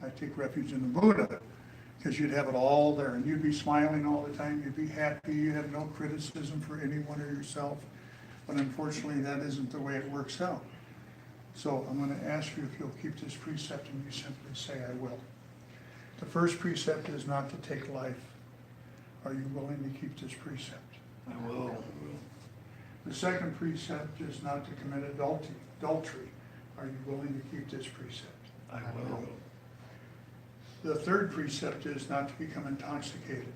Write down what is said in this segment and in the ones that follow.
I take refuge in the Buddha, because you'd have it all there, and you'd be smiling all the time, you'd be happy, you have no criticism for anyone or yourself. But unfortunately, that isn't the way it works out. So I'm going to ask you if you'll keep this precept, and you simply say, I will. The first precept is not to take life. Are you willing to keep this precept? I will. The second precept is not to commit adultery. Are you willing to keep this precept? I will. The third precept is not to become intoxicated.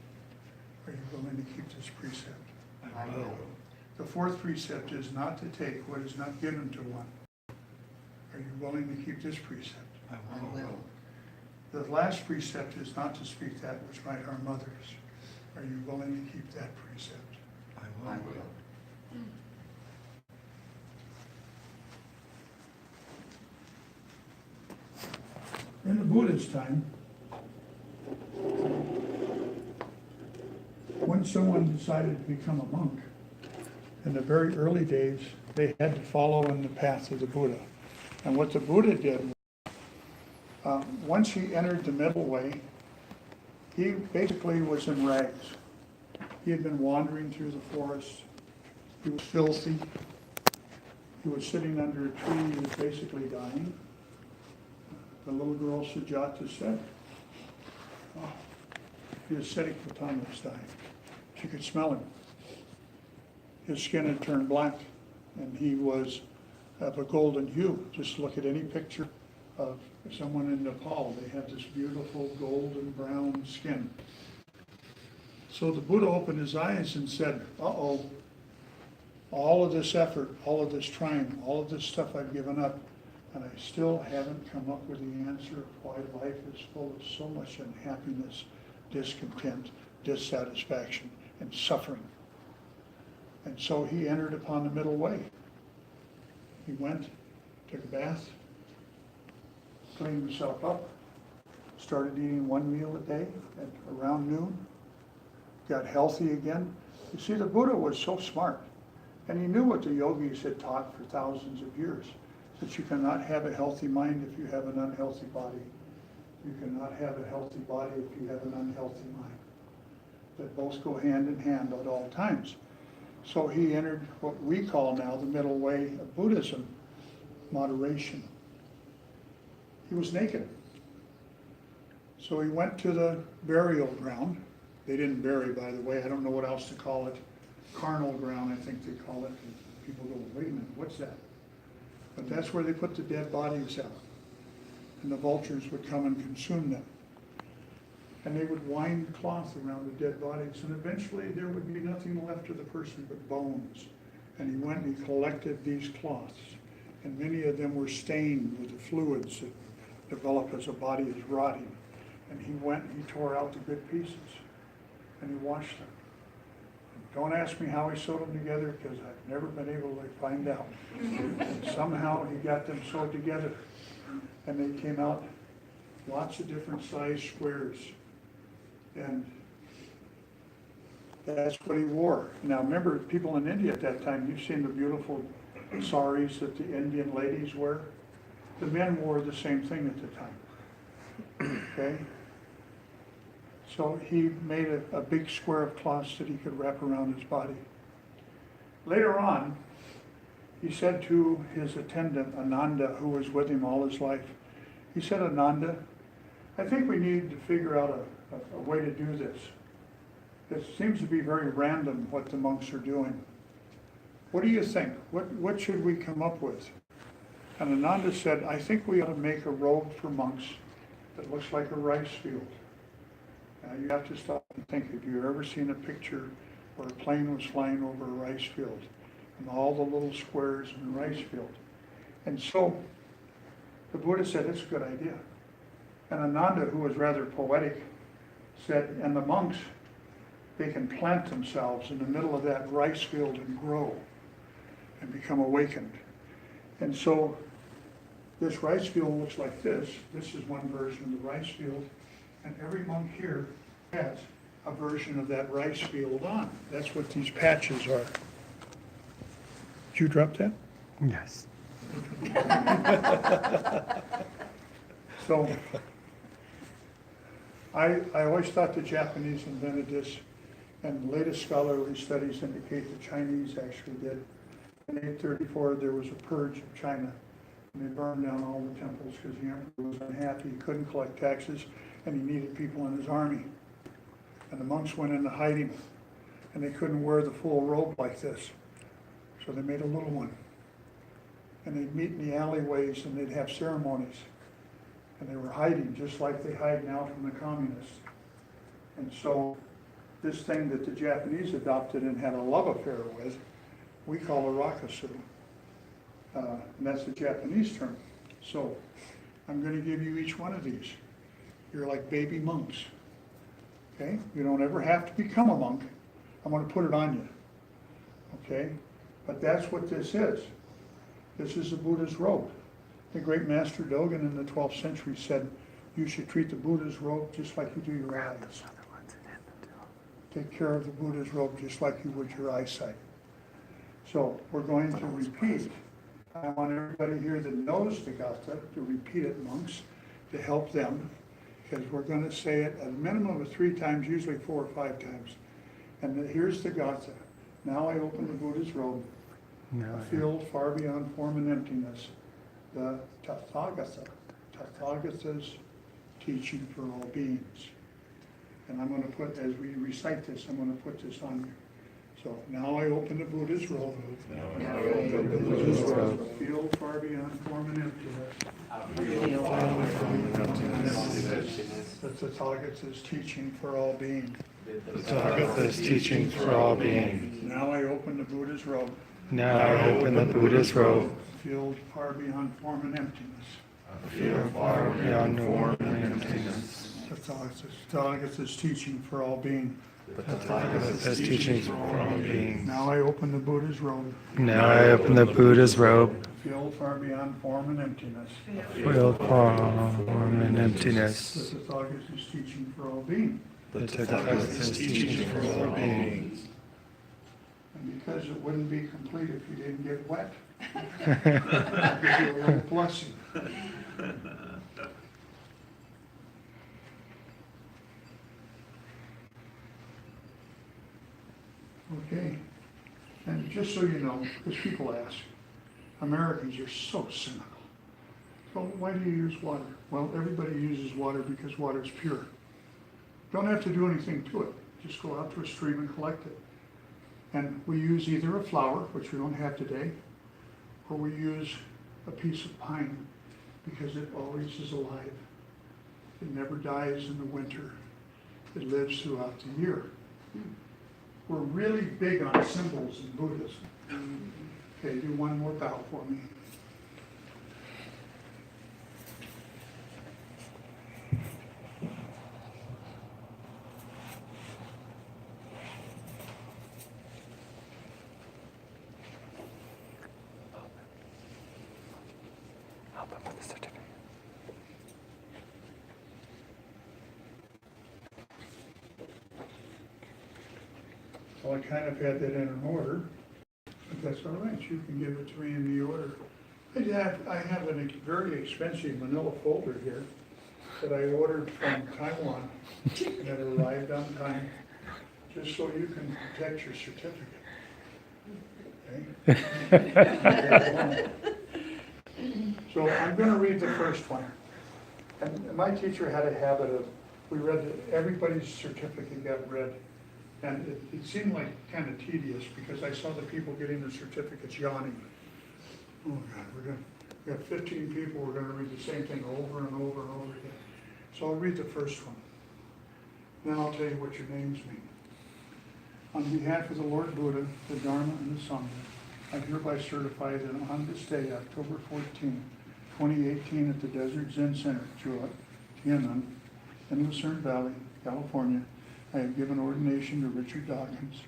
Are you willing to keep this precept? I will. The fourth precept is not to take what is not given to one. Are you willing to keep this precept? I will. The last precept is not to speak that which might harm others. Are you willing to keep that precept? I will. In the Buddha's time, when someone decided to become a monk, in the very early days, they had to follow in the path of the Buddha. And what the Buddha did, once he entered the middle way, he basically was in rags. He had been wandering through the forest. He was filthy. He was sitting under a tree. He was basically dying. The little girl Sujata said, oh, the ascetic Gautama was dying. She could smell him. His skin had turned black, and he was of a golden hue. Just look at any picture of someone in Nepal. They have this beautiful golden brown skin. So the Buddha opened his eyes and said, uh-oh, all of this effort, all of this trying, all of this stuff I've given up, and I still haven't come up with the answer of why life is full of so much unhappiness, discontent, dissatisfaction, and suffering. And so he entered upon the middle way. He went, took a bath, cleaned himself up, started eating one meal a day at around noon, got healthy again. You see, the Buddha was so smart, and he knew what the yogis had taught for thousands of years, that you cannot have a healthy mind if you have an unhealthy body. You cannot have a healthy body if you have an unhealthy mind. That both go hand in hand at all times. So he entered what we call now the middle way of Buddhism, moderation. He was naked. So he went to the burial ground. They didn't bury, by the way. I don't know what else to call it. Carnal ground, I think they call it. And people go, wait a minute, what's that? But that's where they put the dead bodies out. And the vultures would come and consume them. And they would wind cloth around the dead bodies. And eventually there would be nothing left of the person but bones. And he went and he collected these cloths. And many of them were stained with the fluids that develop as a body is rotting. And he went and he tore out the good pieces. And he washed them. Don't ask me how he sewed them together, because I've never been able to find out. Somehow he got them sewed together, and they came out lots of different size squares. And that's what he wore. Now remember, people in India at that time, you've seen the beautiful saris that the Indian ladies wear. The men wore the same thing at the time. Okay? So he made a big square of cloths that he could wrap around his body. Later on, he said to his attendant, Ananda, who was with him all his life, he said, Ananda, I think we need to figure out a way to do this. It seems to be very random what the monks are doing. What do you think? What should we come up with? And Ananda said, I think we ought to make a robe for monks that looks like a rice field. Now you have to stop and think, have you ever seen a picture where a plane was flying over a rice field and all the little squares in the rice field? And so the Buddha said, it's a good idea. And Ananda, who was rather poetic, said, and the monks, they can plant themselves in the middle of that rice field and grow and become awakened. And so this rice field looks like this. This is one version of the rice field. And every monk here has a version of that rice field on. That's what these patches are. Did you drop that? Yes. So I always thought the Japanese invented this, and the latest scholarly studies indicate the Chinese actually did. In 834, there was a purge of China, and they burned down all the temples because the emperor was unhappy. He couldn't collect taxes, and he needed people in his army. And the monks went into hiding, and they couldn't wear the full robe like this. So they made a little one. And they'd meet in the alleyways, and they'd have ceremonies. And they were hiding, just like they hide now from the communists. And so this thing that the Japanese adopted and had a love affair with, we call a rakusu. And that's the Japanese term. So I'm going to give you each one of these. You're like baby monks. Okay? You don't ever have to become a monk. I'm going to put it on you. Okay? But that's what this is. This is the Buddha's robe. The great Master Dogen in the 12th century said, you should treat the Buddha's robe just like you do your eyes. Take care of the Buddha's robe just like you would your eyesight. So we're going to repeat. I want everybody here that knows the Gatha to repeat it, monks, to help them, because we're going to say it a minimum of 3 times, usually 4 or 5 times. And here's the Gatha. Now I open the Buddha's robe, a field far beyond form and emptiness. The Tathagata's teaching for all beings. And I'm going to put, as we recite this, I'm going to put this on you. So now I open the Buddha's robe. Now I open the Buddha's robe. A field far beyond form and emptiness. The Tathagata's teaching for all beings. The Tathagata's teaching for all beings. Now I open the Buddha's robe. Now I open the Buddha's robe. Field far beyond form and emptiness. A field far beyond form and emptiness. The Tathagata's teaching for all beings. The Tathagata's teaching for all beings. Now I open the Buddha's robe. Now I open the Buddha's robe. Field far beyond form and emptiness. Field far beyond form and emptiness. The Tathagata's teaching for all beings. The Tathagata's teaching for all beings. And because it wouldn't be complete if you didn't get wet, I'll give you a little blessing. Okay, and just so you know, because people ask, Americans are so cynical. So why do you use water? Well, everybody uses water because water is pure. Don't have to do anything to it. Just go out to a stream and collect it. And we use either a flower, which we don't have today, or we use a piece of pine because it always is alive. It never dies in the winter. It lives throughout the year. We're really big on symbols in Buddhism. Okay, do one more bow for me. Well, I kind of had that in an order, but that's all right. You can give it to me in the order. I have a very expensive manila folder here that I ordered from Taiwan that arrived on time, just so you can protect your certificate. Okay? So I'm going to read the first one. And my teacher had a habit of, we read, everybody's certificate got read. And it seemed like kind of tedious because I saw the people getting the certificates yawning. Oh God, we got 15 people, we're going to read the same thing over and over and over again. So I'll read the first one. Then I'll tell you what your names mean. On behalf of the Lord Buddha, the Dharma, and the Sangha, I hereby certify that on this day, October 14, 2018, at the Desert Zen Center, Chua, Thien, in Lucerne Valley, California, I have given ordination to Richard Dawkins.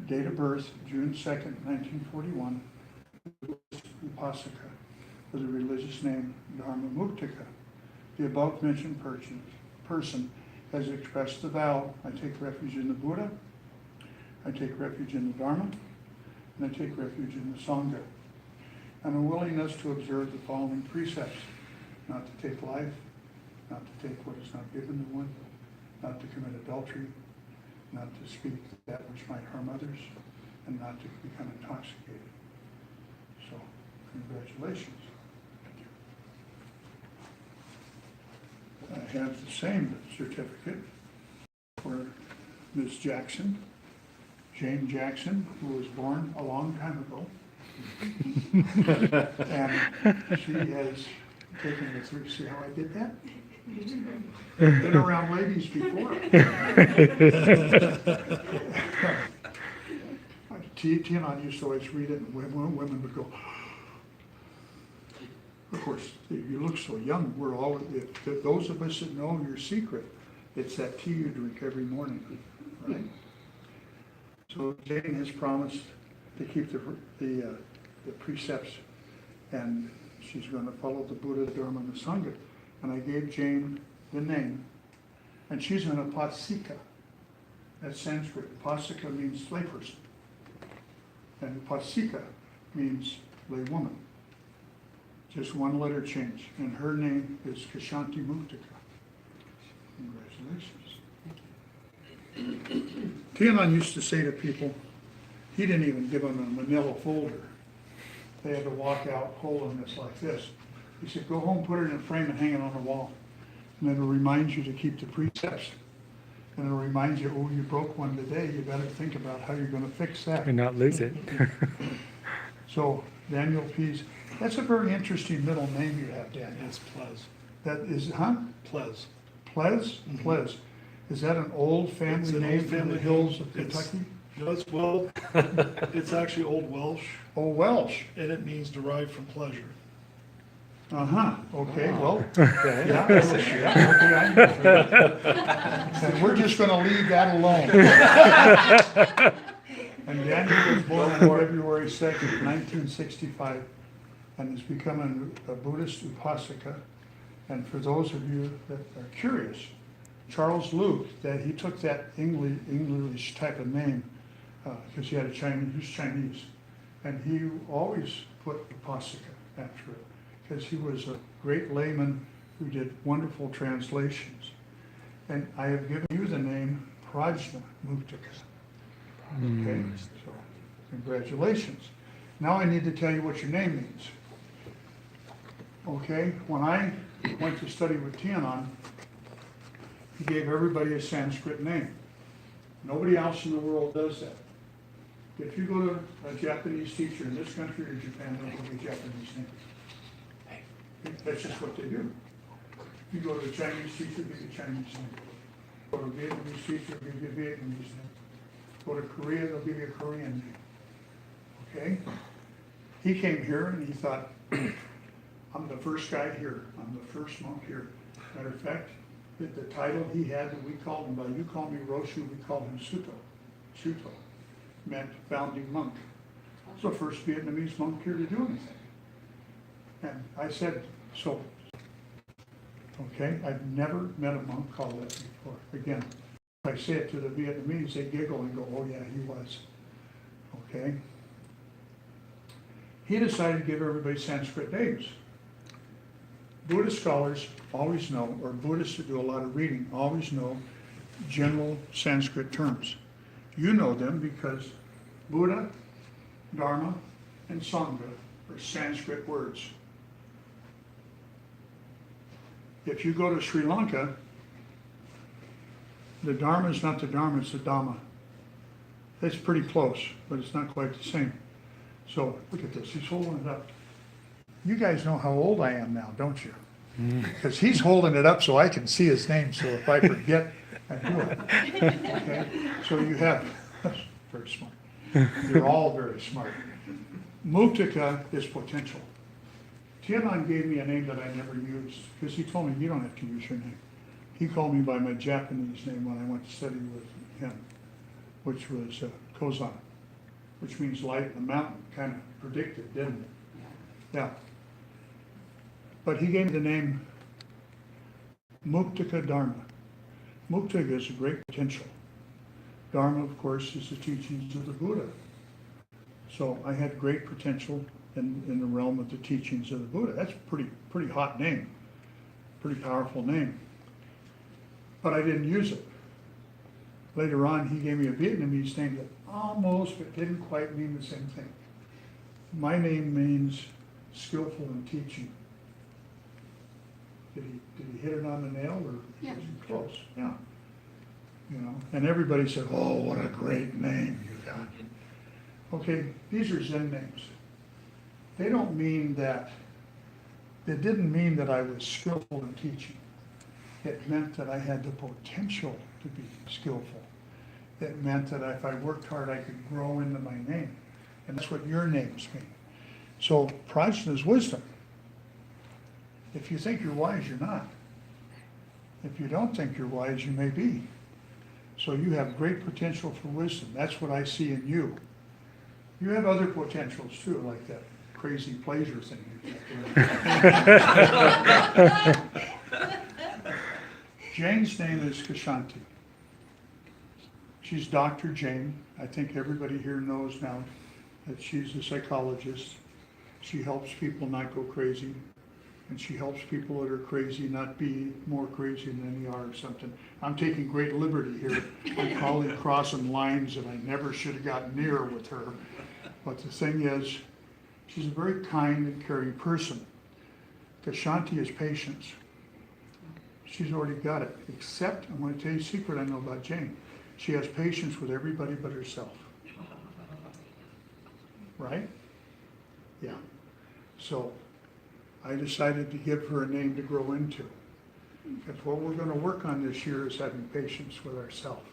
Date of birth, June 2nd, 1941. Upasaka, with the religious name Dharma Muktika. The above mentioned person has expressed the vow, I take refuge in the Buddha, I take refuge in the Dharma, and I take refuge in the Sangha. And a willingness to observe the following precepts: not to take life, not to take what is not given to one, not to commit adultery, not to speak that which might harm others, and not to become intoxicated. So, congratulations. I have the same certificate for Ms. Jackson, Jane Jackson, who was born a long time ago. And she has taken the three, see how I did that? Been around ladies before. Thien used to always read it, and women would go, of course, you look so young. We're all, if those of us that know your secret, it's that tea you drink every morning, right? So Jane has promised to keep the precepts, and she's going to follow the Buddha, the Dharma, and the Sangha. And I gave Jane the name, and she's an upasika. That's Sanskrit. Upasika means layperson, and upasika means laywoman. Just one letter change, and her name is Kshanti Muktika. Congratulations. Thien used to say to people, he didn't even give them a manila folder. They had to walk out holding this like this. He said, go home, put it in a frame and hang it on the wall. And it'll remind you to keep the precepts. And it'll remind you, oh, you broke one today, you better think about how you're going to fix that. And not lose it. So, Daniel Pease, that's a very interesting middle name you have, Daniel. It's Plez. That is, huh? Plez. Plez? Plez. Is that an old family It's an name old from the family hills of name. Kentucky? No, it's actually Old Welsh, Oh, Welsh. and it means derived from pleasure. Uh-huh, okay, well, Okay. yeah, okay, I know. And we're just gonna leave that alone. And Daniel was born on February 2nd, 1965, and has become a Buddhist upasika. And for those of you that are curious, Charles Luke, that he took that English type of name, because he was Chinese, and he always put upasika after it, because he was a great layman who did wonderful translations. And I have given you the name Prajna Muktika. Okay, so congratulations. Now I need to tell you what your name means. Okay, when I went to study with Thien, he gave everybody a Sanskrit name. Nobody else in the world does that. If you go to a Japanese teacher in this country or Japan, they'll give you a Japanese name. That's just what they do. If you go to a Chinese teacher, give you a Chinese name. Go to a Vietnamese teacher, give you a Vietnamese name. Go to Korea, they'll give you a Korean name. Okay? He came here and he thought, I'm the first guy here. I'm the first monk here. Matter of fact, the title he had that we called him by, you call me Roshu, we called him Suto. Suto meant founding monk. It's the first Vietnamese monk here to do anything. And I said, so, okay, I've never met a monk called that before. Again, if I say it to the Vietnamese, they giggle and go, oh yeah, he was. Okay? He decided to give everybody Sanskrit names. Buddhist scholars always know, or Buddhists who do a lot of reading, always know general Sanskrit terms. You know them because Buddha, Dharma, and Sangha are Sanskrit words. If you go to Sri Lanka, the Dharma is not the Dharma, it's the Dhamma. It's pretty close, but it's not quite the same. So look at this, he's holding it up. You guys know how old I am now, don't you? Because he's holding it up so I can see his name, so if I forget, I do it. Okay? So you have, very smart. You're all very smart. Muktika is potential. Thien gave me a name that I never used, because he told me, you don't have to use your name. He called me by my Japanese name when I went to study with him, which was Kozan, which means light in the mountain. Kind of predicted, didn't it? Yeah. But he gave me the name Muktika Dharma. Muktika is a great potential. Dharma, of course, is the teachings of the Buddha. So I had great potential in the realm of the teachings of the Buddha. That's a pretty hot name. pretty powerful name. But I didn't use it. Later on, he gave me a Vietnamese name that almost, but didn't quite mean the same thing. My name means skillful in teaching. Did he hit it on the nail, or Yeah. was he close? Yeah. You know, and everybody said, "Oh, what a great name you got." Okay, these are Zen names. They don't mean that, it didn't mean that I was skillful in teaching. It meant that I had the potential to be skillful. It meant that if I worked hard, I could grow into my name. And that's what your names mean. So Prajna is wisdom. If you think you're wise, you're not. If you don't think you're wise, you may be. So you have great potential for wisdom. That's what I see in you. You have other potentials too, like that crazy pleasure thing you kept doing. Jane's name is Kshanti. She's Dr. Jane. I think everybody here knows now that she's a psychologist. She helps people not go crazy, and she helps people that are crazy not be more crazy than they are or something. I'm taking great liberty here. I'm probably crossing lines that I never should have gotten near with her. But the thing is, she's a very kind and caring person. Kshanti is patience. She's already got it, except, I'm going to tell you a secret I know about Jane. She has patience with everybody but herself. Right? Yeah. So I decided to give her a name to grow into. Because what we're going to work on this year is having patience with ourselves.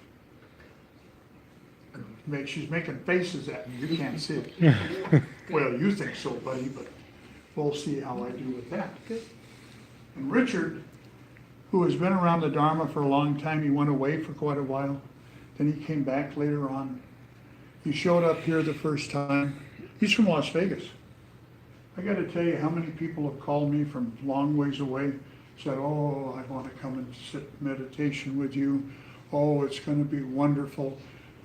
She's making faces at me, you can't see it. Well, you think so, buddy, but we'll see how I do with that. And Richard, who has been around the Dharma for a long time, he went away for quite a while. Then he came back later on. He showed up here the first time. He's from Las Vegas. I got to tell you how many people have called me from long ways away, said, "Oh, I want to come and sit meditation with you. Oh, it's going to be wonderful.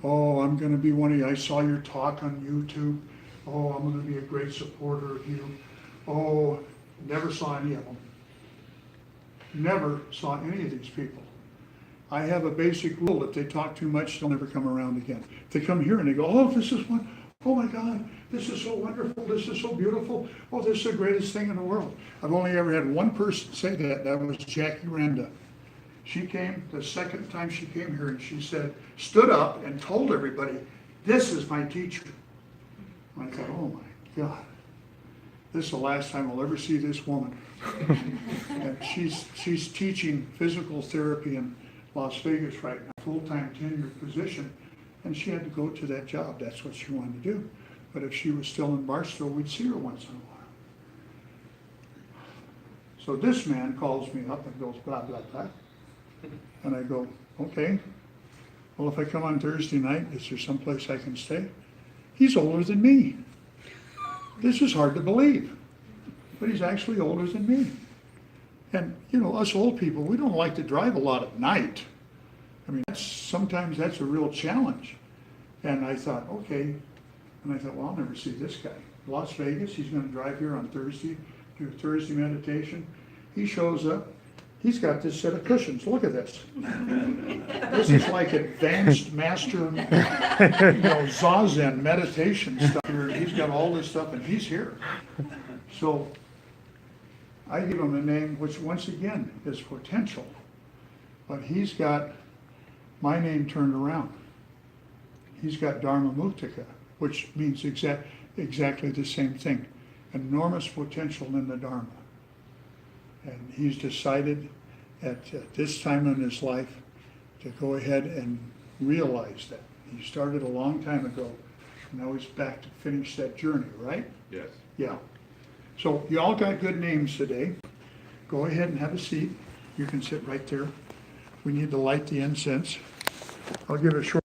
Oh, I'm going to be one of you. I saw your talk on YouTube. Oh, I'm going to be a great supporter of you." Oh, never saw any of them. Never saw any of these people. I have a basic rule: if they talk too much, they'll never come around again. If they come here and they go, "Oh, this is one, oh my God, this is so wonderful, this is so beautiful, oh, this is the greatest thing in the world." I've only ever had one person say that. That was Jackie Renda. She came, the second time she came here, and she said, stood up and told everybody, "This is my teacher." I thought, oh my God, this is the last time I'll ever see this woman. And she's teaching physical therapy in Las Vegas right now, full-time tenured position, and she had to go to that job. That's what she wanted to do. But if she was still in Barstow, we'd see her once in a while. So this man calls me up and goes, blah, blah, blah. And I go, okay, well, if I come on Thursday night, is there someplace I can stay? He's older than me. This is hard to believe, but he's actually older than me. And, you know, us old people, we don't like to drive a lot at night. I mean, sometimes that's a real challenge. And I thought, okay. And I thought, well, I'll never see this guy. Las Vegas, he's going to drive here on Thursday, do Thursday meditation. He shows up. He's got this set of cushions. Look at this. This is like advanced master, Zazen meditation stuff here. He's got all this stuff, and he's here. So I give him a name which, once again, is potential. But he's got my name turned around. He's got Dharma Muktika, which means exactly the same thing. Enormous potential in the Dharma. And he's decided at this time in his life to go ahead and realize that. He started a long time ago. Now he's back to finish that journey, right? Yes. Yeah. So you all got good names today. Go ahead and have a seat. You can sit right there. We need to light the incense. I'll give a short